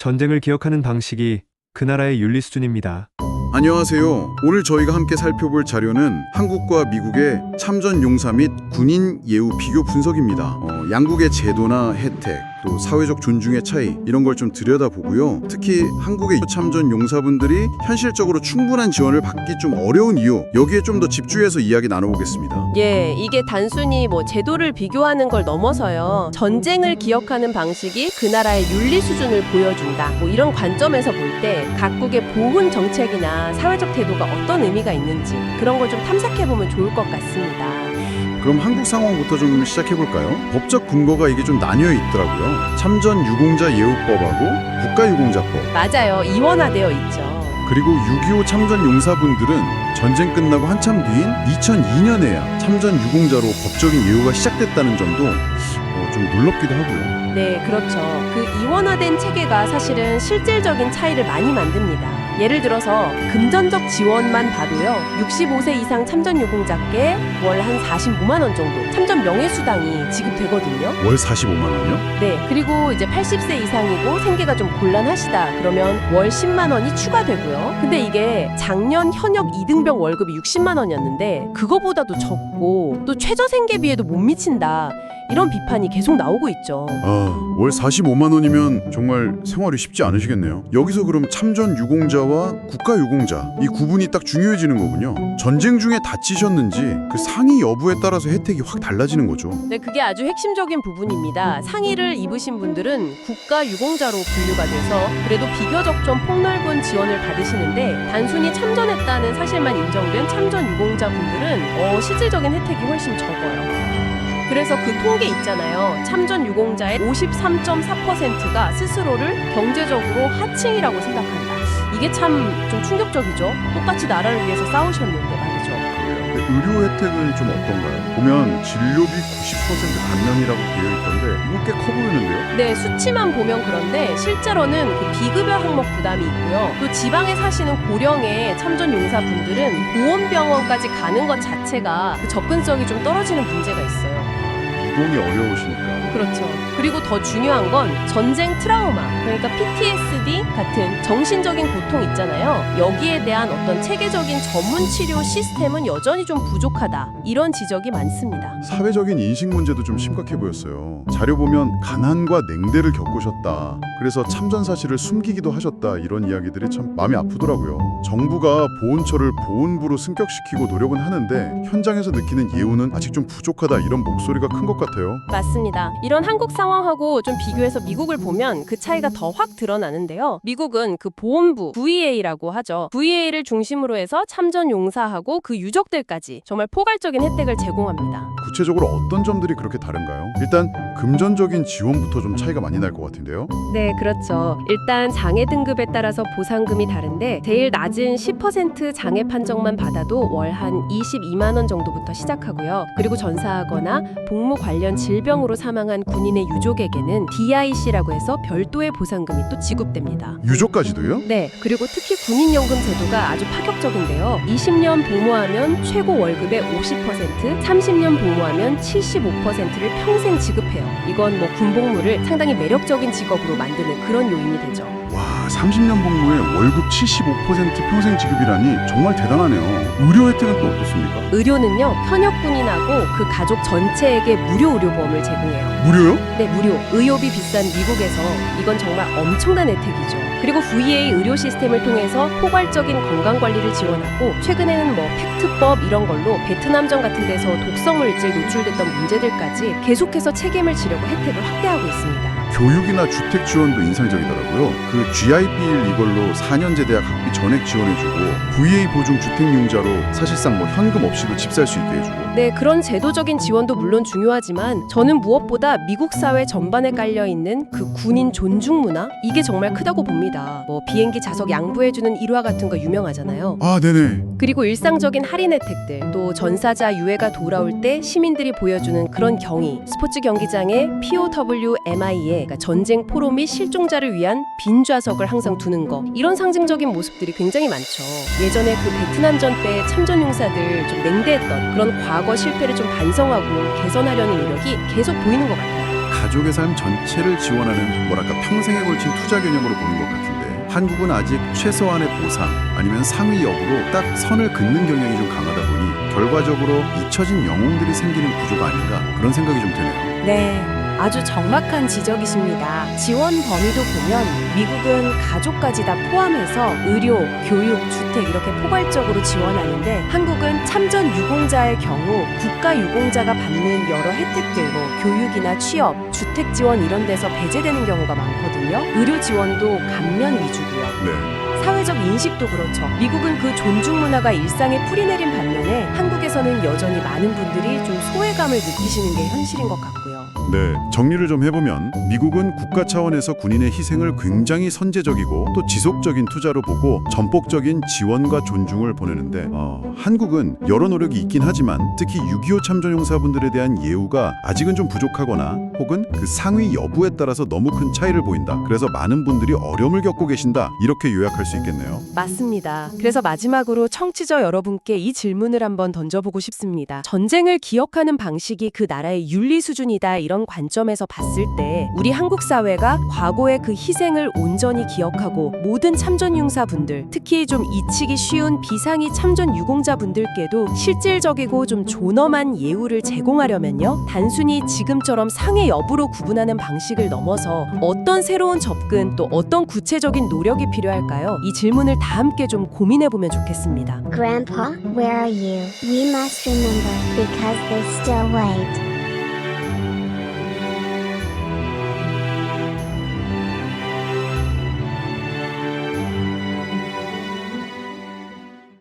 전쟁을 기억하는 방식이 그 나라의 윤리 수준입니다. 안녕하세요. 오늘 저희가 함께 살펴볼 자료는 한국과 미국의 참전 용사 및 군인 예우 비교 분석입니다. 양국의 제도나 혜택, 또 사회적 존중의 차이 이런 걸 좀 들여다보고요. 특히 한국의 참전 용사분들이 현실적으로 충분한 지원을 받기 좀 어려운 이유, 여기에 좀 더 집중해서 이야기 나눠보겠습니다. 예, 이게 단순히 제도를 비교하는 걸 넘어서요. 전쟁을 기억하는 방식이 그 나라의 윤리 수준을 보여준다. 이런 관점에서 볼 때 각국의 보훈 정책이나 사회적 태도가 어떤 의미가 있는지 그런 걸 좀 탐색해보면 좋을 것 같습니다. 그럼 한국 상황부터 좀 시작해볼까요? 법적 근거가 이게 좀 나뉘어 있더라고요. 참전 유공자 예우법하고 국가유공자법. 맞아요. 이원화되어 있죠. 그리고 6.25 참전 용사분들은 전쟁 끝나고 한참 뒤인 2002년에야 참전 유공자로 법적인 예우가 시작됐다는 점도 좀 놀랍기도 하고요. 네, 그렇죠. 그 이원화된 체계가 사실은 실질적인 차이를 많이 만듭니다. 예를 들어서 금전적 지원만 봐도요. 65세 이상 참전 유공자께 월 한 45만 원 정도 참전 명예수당이 지급되거든요. 월 45만 원이요? 네, 그리고 이제 80세 이상이고 생계가 좀 곤란하시다 그러면 월 10만 원이 추가되고요. 근데 이게 작년 현역 2등병 월급이 60만 원이었는데 그거보다도 적고 또 최저 생계비에도 못 미친다. 이런 비판이 계속 나오고 있죠. 월 45만 원이면 정말 생활이 쉽지 않으시겠네요. 여기서 그럼 참전 유공자와 국가 유공자 이 구분이 딱 중요해지는 거군요. 전쟁 중에 다치셨는지 그 상위 여부에 따라서 혜택이 확 달라지는 거죠. 네, 그게 아주 핵심적인 부분입니다. 상의를 입으신 분들은 국가 유공자로 분류가 돼서 그래도 비교적 좀 폭넓은 지원을 받으시는데 단순히 참전했다는 사실만 인정된 참전 유공자 분들은 실질적인 혜택이 훨씬 적어요. 그래서 그 통계 있잖아요. 참전 유공자의 53.4%가 스스로를 경제적으로 하층이라고 생각한다. 이게 참 좀 충격적이죠. 똑같이 나라를 위해서 싸우셨는데 말이죠. 의료 혜택은 좀 어떤가요? 보면 진료비 90% 감면이라고 되어 있던데 이거 꽤 커 보이는데요? 네, 수치만 보면 그런데 실제로는 그 비급여 항목 부담이 있고요. 또 지방에 사시는 고령의 참전 용사분들은 보험병원까지 가는 것 자체가 그 접근성이 좀 떨어지는 문제가 있어요. 이동이 어려우시니까. 그렇죠. 그리고 더 중요한 건 전쟁 트라우마, 그러니까 PTSD 같은 정신적인 고통 있잖아요. 여기에 대한 어떤 체계적인 전문 치료 시스템은 여전히 좀 부족하다. 이런 지적이 많습니다. 사회적인 인식 문제도 좀 심각해 보였어요. 자료 보면 가난과 냉대를 겪으셨다. 그래서 참전 사실을 숨기기도 하셨다. 이런 이야기들이 참 마음이 아프더라고요. 정부가 보훈처를 보훈부로 승격시키고 노력은 하는데 현장에서 느끼는 예우는 아직 좀 부족하다. 이런 목소리가 큰 것 같아요. 맞습니다. 이런 한국 상황하고 좀 비교해서 미국을 보면 그 차이가 더 확 드러나는데요. 미국은 그 보훈부, VA라고 하죠. VA를 중심으로 해서 참전 용사하고 그 유족들까지 정말 포괄적인 혜택을 제공합니다. 구체적으로 어떤 점들이 그렇게 다른가요? 일단 금전적인 지원부터 좀 차이가 많이 날 것 같은데요. 네, 그렇죠. 일단 장애 등급에 따라서 보상금이 다른데 제일 낮은 10% 장애 판정만 받아도 월 한 22만 원 정도부터 시작하고요. 그리고 전사하거나 복무 관련 질병으로 사망한 군인의 유족에게는 DIC라고 해서 별도의 보상금이 또 지급됩니다. 유족까지도요? 네, 그리고 특히 군인연금 제도가 아주 파격적인데요. 20년 복무하면 최고 월급의 50%, 30년 복무하면 75%를 평생 지급해요. 이건 군복무를 상당히 매력적인 직업으로 만드는 그런 요인이 되죠. 와, 30년 복무에 월급 75% 평생 지급이라니 정말 대단하네요. 의료 혜택은 또 어떻습니까? 의료는요, 현역 군인하고 그 가족 전체에게 무료 의료보험을 제공해요. 무료요? 네, 무료. 의료비 비싼 미국에서 이건 정말 엄청난 혜택이죠. 그리고 VA 의료 시스템을 통해서 포괄적인 건강관리를 지원하고 최근에는 팩트법 이런 걸로 베트남전 같은 데서 독성물질 노출됐던 문제들까지 계속해서 책임을 지려고 혜택을 확대하고 있습니다. 교육이나 주택 지원도 인상적이더라고요. 그 GIB 이걸로 4년제 대학 학비 전액 지원해주고 VA 보증 주택융자로 사실상 현금 없이도 집 살 수 있게 해주고. 네, 그런 제도적인 지원도 물론 중요하지만 저는 무엇보다 미국 사회 전반에 깔려있는 그 군인 존중 문화? 이게 정말 크다고 봅니다. 비행기 좌석 양보해주는 일화 같은 거 유명하잖아요. 아, 네네. 그리고 일상적인 할인 혜택들, 또 전사자 유해가 돌아올 때 시민들이 보여주는 그런 경의, 스포츠 경기장에 POWMI에 그러니까 전쟁 포로 및 실종자를 위한 빈 좌석을 항상 두는 거, 이런 상징적인 모습들이 굉장히 많죠. 예전에 그 베트남전 때 참전 용사들 좀 냉대했던 그런 과거 실패를 좀 반성하고 개선하려는 노력이 계속 보이는 것 같아요. 가족의 삶 전체를 지원하는 뭐랄까 평생에 걸친 투자 개념으로 보는 것 같은데 한국은 아직 최소한의 보상 아니면 상위 여부로 딱 선을 긋는 경향이 좀 강하다 보니 결과적으로 잊혀진 영웅들이 생기는 구조가 아닌가 그런 생각이 좀 드네요. 네, 아주 정확한 지적이십니다. 지원 범위도 보면 미국은 가족까지 다 포함해서 의료, 교육, 주택 이렇게 포괄적으로 지원하는데 한국은 참전 유공자의 경우 국가 유공자가 받는 여러 혜택들, 뭐 교육이나 취업, 주택 지원 이런 데서 배제되는 경우가 많거든요. 의료 지원도 감면 위주고요. 네. 사회적 인식도 그렇죠. 미국은 그 존중 문화가 일상에 뿌리내린 반면에 한국에서는 여전히 많은 분들이 좀 소외감을 느끼시는 게 현실인 것 같고요. 네, 정리를 좀 해보면 미국은 국가 차원에서 군인의 희생을 굉장히 선제적이고 또 지속적인 투자로 보고 전폭적인 지원과 존중을 보내는데 한국은 여러 노력이 있긴 하지만 특히 6.25 참전용사분들에 대한 예우가 아직은 좀 부족하거나 혹은 그 상위 여부에 따라서 너무 큰 차이를 보인다. 그래서 많은 분들이 어려움을 겪고 계신다. 이렇게 요약할 수 있겠네요. 맞습니다. 그래서 마지막으로 청취자 여러분께 이 질문을 한번 던져보고 싶습니다. 전쟁을 기억하는 방식이 그 나라의 윤리 수준이다 이런 관점에서 봤을 때 우리 한국 사회가 과거의 그 희생을 온전히 기억하고 모든 참전 융사분들 특히 좀 잊히기 쉬운 비상위 참전 유공자분들께도 실질적이고 좀 존엄한 예우를 제공하려면요. 단순히 지금처럼 상해 여부로 구분하는 방식을 넘어서 어떤 새로운 접근 또 어떤 구체적인 노력이 필요할까요? 이 질문을 다 함께 좀 고민해보면 좋겠습니다. Grandpa, where are you? We must remember, because they still wait.